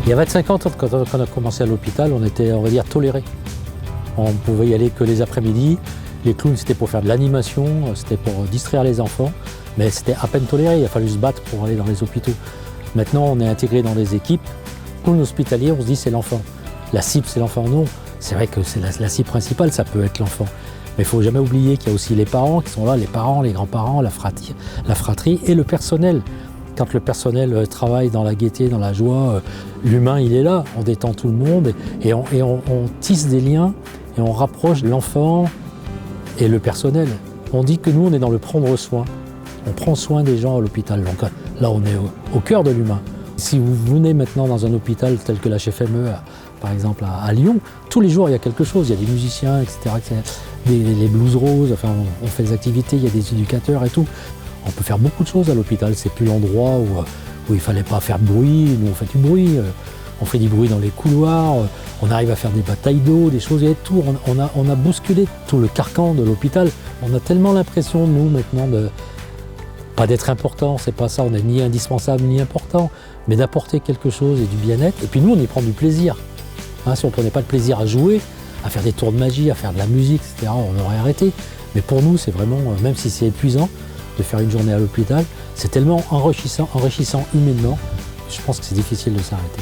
Il y a 25 ans, quand on a commencé à l'hôpital, on était, on va dire, tolérés. On pouvait y aller que les après-midi. Les clowns, c'était pour faire de l'animation, c'était pour distraire les enfants, mais c'était à peine toléré. Il a fallu se battre pour aller dans les hôpitaux. Maintenant, on est intégré dans des équipes. Clown hospitalier, on se dit c'est l'enfant. La cible, c'est l'enfant. Non, c'est vrai que c'est la cible principale, ça peut être l'enfant. Mais il ne faut jamais oublier qu'il y a aussi les parents qui sont là, les parents, les grands-parents, la fratrie et le personnel. Quand le personnel travaille dans la gaieté, dans la joie, l'humain, il est là, on détend tout le monde et on tisse des liens et on rapproche l'enfant et le personnel. On dit que nous, on est dans le prendre soin. On prend soin des gens à l'hôpital. Donc là, on est au cœur de l'humain. Si vous venez maintenant dans un hôpital tel que l'HFME, par exemple à Lyon, tous les jours, il y a quelque chose. Il y a des musiciens, etc. Les blues roses, enfin, on fait des activités, il y a des éducateurs et tout. On peut faire beaucoup de choses à l'hôpital. C'est plus l'endroit où il ne fallait pas faire de bruit. Nous, on fait du bruit. On fait du bruit dans les couloirs. On arrive à faire des batailles d'eau, des choses et tout. On a bousculé tout le carcan de l'hôpital. On a tellement l'impression, nous, maintenant, pas d'être important. C'est pas ça. On n'est ni indispensable ni important, mais d'apporter quelque chose et du bien-être. Et puis nous, on y prend du plaisir. Hein, si on ne prenait pas de plaisir à jouer, à faire des tours de magie, à faire de la musique, etc., on aurait arrêté. Mais pour nous, c'est vraiment, même si c'est épuisant, de faire une journée à l'hôpital, c'est tellement enrichissant humainement, je pense que c'est difficile de s'arrêter.